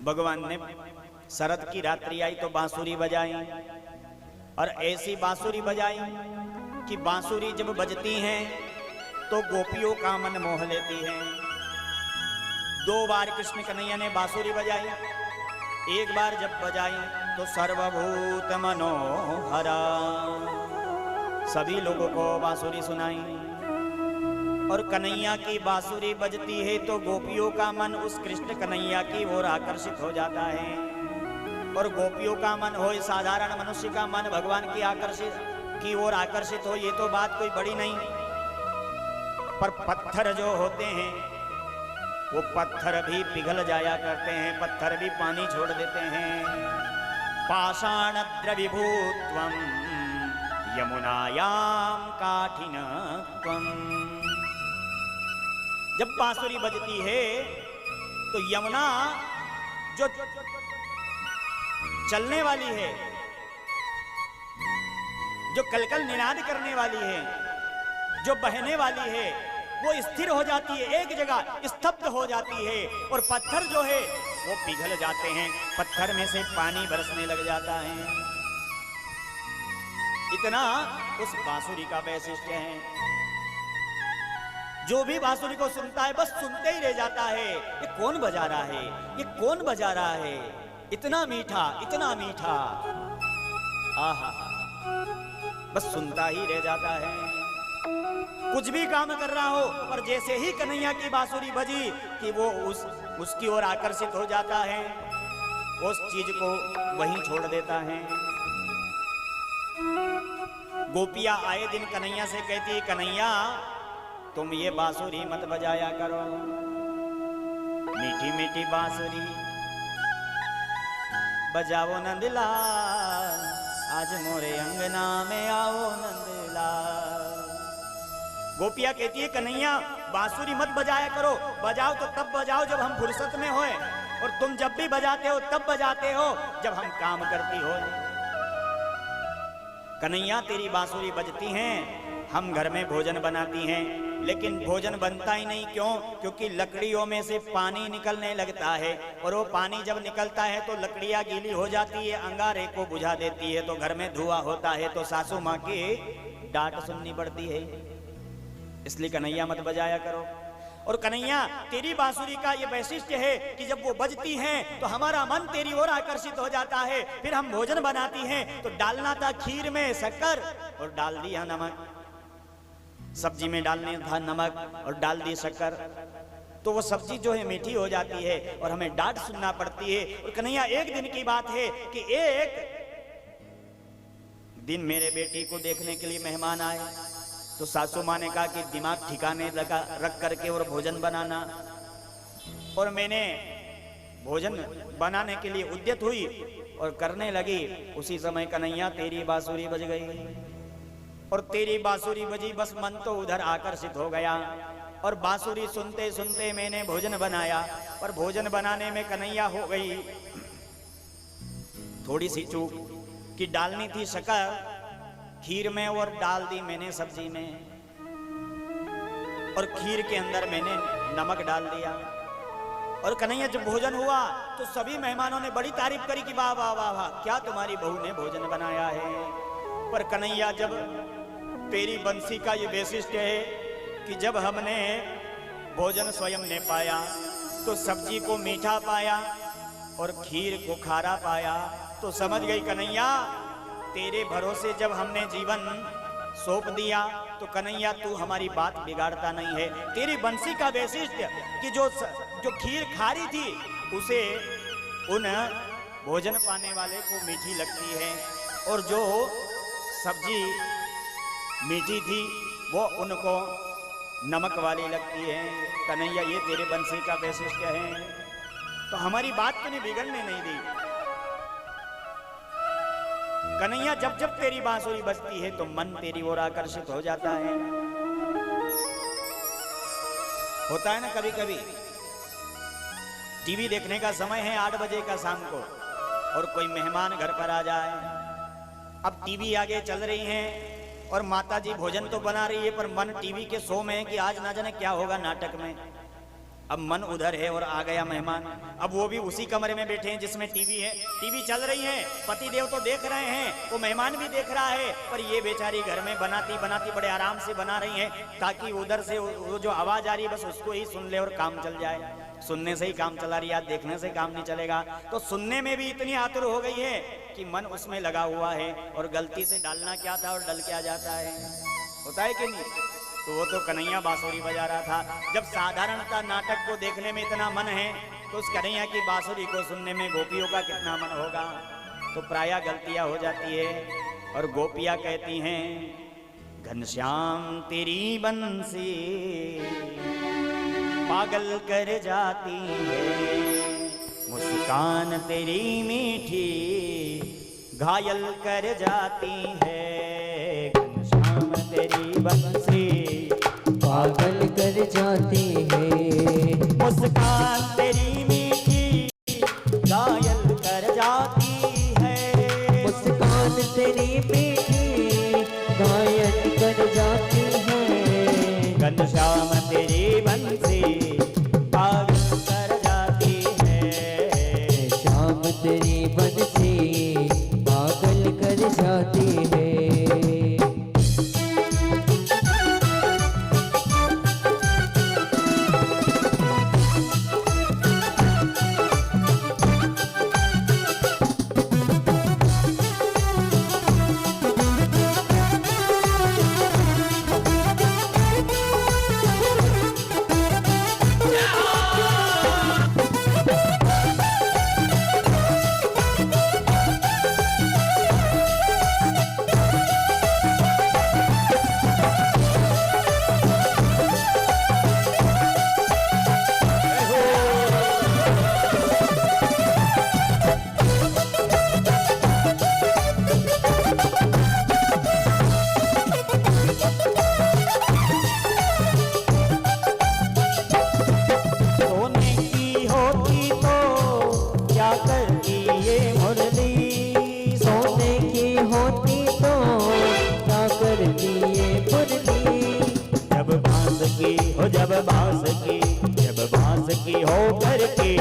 भगवान ने शरद की रात्रि आई तो बांसुरी बजाई, और ऐसी बांसुरी बजाई कि बांसुरी जब बजती हैं तो गोपियों का मन मोह लेती है। 2 बार कृष्ण कन्हैया ने बांसुरी बजाई, एक बार जब बजाई तो सर्वभूत मनोहरा, सभी लोगों को बांसुरी सुनाई। और कन्हैया की बांसुरी बजती है तो गोपियों का मन उस कृष्ण कन्हैया की ओर आकर्षित हो जाता है। और गोपियों का मन हो, साधारण मनुष्य का मन भगवान की ओर आकर्षित हो, ये तो बात कोई बड़ी नहीं। पर पत्थर जो होते हैं वो पत्थर भी पिघल जाया करते हैं, पत्थर भी पानी छोड़ देते हैं। पाषाण द्रविभूत्वं यमुनायाम काठिनत्वं। जब बांसुरी बजती है तो यमुना जो चलने वाली है, जो कलकल निनाद करने वाली है, जो बहने वाली है, वो स्थिर हो जाती है, एक जगह स्तब्ध हो जाती है। और पत्थर जो है वो पिघल जाते हैं, पत्थर में से पानी बरसने लग जाता है। इतना उस बांसुरी का वैशिष्ट्य है। जो भी बांसुरी को सुनता है बस सुनते ही रह जाता है, ये कौन बजा रहा है, ये कौन बजा रहा है, इतना मीठा, इतना मीठा, आहा, बस सुनता ही रह जाता है। कुछ भी काम कर रहा हो पर जैसे ही कन्हैया की बांसुरी बजी कि वो उसकी ओर आकर्षित हो जाता है, उस चीज को वहीं छोड़ देता है। गोपियां आए दिन कन्हैया से कहती है, कन्हैया तुम ये बांसुरी मत बजाया करो, मीठी मीठी बांसुरी बजाओ नंदलाल, आज मोरे अंगना में आओ नंदलाल। गोपिया कहती है, कन्हैया बांसुरी मत बजाया करो, बजाओ तो तब बजाओ जब हम फुर्सत में होए, और तुम जब भी बजाते हो तब बजाते हो जब हम काम करती हो। कन्हैया तेरी बांसुरी बजती हैं, हम घर में भोजन बनाती हैं, लेकिन भोजन बनता ही नहीं। क्यों? क्योंकि लकड़ियों में से पानी निकलने लगता है, और वो पानी जब निकलता है तो लकड़ियां गीली हो जाती है, अंगारे को बुझा देती है, तो घर में धुआं होता है, तो सासू माँ की डांट सुननी पड़ती है। इसलिए कन्हैया मत बजाया करो। और कन्हैया तेरी बांसुरी का ये वैशिष्ट्य है कि जब वो बजती हैं तो हमारा मन तेरी ओर आकर्षित हो जाता है। फिर हम भोजन बनाती हैं तो डालना था खीर में शक्कर और डाल दिया नमक, सब्जी में डालने था नमक और डाल दी शक्कर, तो वो सब्जी जो है मीठी हो जाती है और हमें डांट सुनना पड़ती है। और कन्हैया एक दिन की बात है कि एक दिन मेरे बेटी को देखने के लिए मेहमान आए, तो सासू माँ ने कहा कि दिमाग ठिकाने लगा रख करके और भोजन बनाना। और मैंने भोजन बनाने के लिए उद्यत हुई और करने लगी, उसी समय कन्हैया तेरी बांसुरी बज गई। और तेरी बांसुरी बजी, बस मन तो उधर आकर्षित हो गया। और बांसुरी सुनते सुनते मैंने भोजन बनाया, और भोजन बनाने में कन्हैया हो गई थोड़ी सी चूक कि डालनी थी शक्कर खीर में और डाल दी मैंने सब्जी में, और खीर के अंदर मैंने नमक डाल दिया। और कन्हैया जब भोजन हुआ तो सभी मेहमानों ने बड़ी तारीफ करी कि वाह वाह वाह वाह, क्या तुम्हारी बहू ने भोजन बनाया है। पर कन्हैया जब तेरी बंसी का ये वैशिष्ट्य है कि जब हमने भोजन स्वयं ने पाया तो सब्जी को मीठा पाया और खीर को खारा पाया, तो समझ गई कन्हैया तेरे भरोसे जब हमने जीवन सौंप दिया तो कन्हैया तू हमारी बात बिगाड़ता नहीं है। तेरी बंसी का वैशिष्ट्य कि जो खीर खारी थी उसे उन भोजन पाने वाले को मीठी लगती है, और जो सब्जी मीठी थी वो उनको नमक वाली लगती है। कन्हैया ये तेरे बंसी का वैशिष्ट्य है, तो हमारी बात तूने बिगड़ने नहीं दी। कन्हैया जब जब तेरी बांसुरी बजती है तो मन तेरी ओर आकर्षित हो जाता है। होता है ना कभी कभी टीवी देखने का समय है 8 बजे का शाम को, और कोई मेहमान घर पर आ जाए, अब टीवी आगे चल रही है और माताजी भोजन तो बना रही है पर मन टीवी के शो में है कि आज ना जाने क्या होगा नाटक में। अब मन उधर है और आ गया मेहमान। अब वो भी उसी कमरे में बैठे हैं जिसमें टीवी है, टीवी चल रही है, पति देव तो देख रहे हैं, वो मेहमान भी देख रहा है, पर ये बेचारी घर में बनाती बनाती बड़े आराम से बना रही है ताकि उधर से वो जो आवाज आ रही है बस उसको ही सुन ले और काम चल जाए। सुनने से ही काम चला रही है, देखने से काम नहीं चलेगा। तो सुनने में भी इतनी आतुर हो गई है कि मन उसमें लगा हुआ है और गलती से डालना क्या था और डल क्या जाता है, होता है कि नहीं। तो वो तो कन्हैया बांसुरी बजा रहा था। जब साधारणतः नाटक को देखने में इतना मन है तो उस कन्हैया की बांसुरी को सुनने में गोपियों का कितना मन होगा। तो प्रायः गलतियां हो जाती है और गोपियां कहती हैं, घनश्याम तेरी बंसी पागल कर जाती है, मुस्कान तेरी मीठी घायल कर जाती है, घनश्याम तेरी बंसी पागल कर जाती है, मुस्कान तेरी मीठी घायल कर जाती है, मुस्कान तेरी मीठी घायल कर जाती है, घनश्याम तेरी बंसी पागल कर जाती है, श्याम तेरी बंसी पागल कर जाती है। जब बांस की हो करके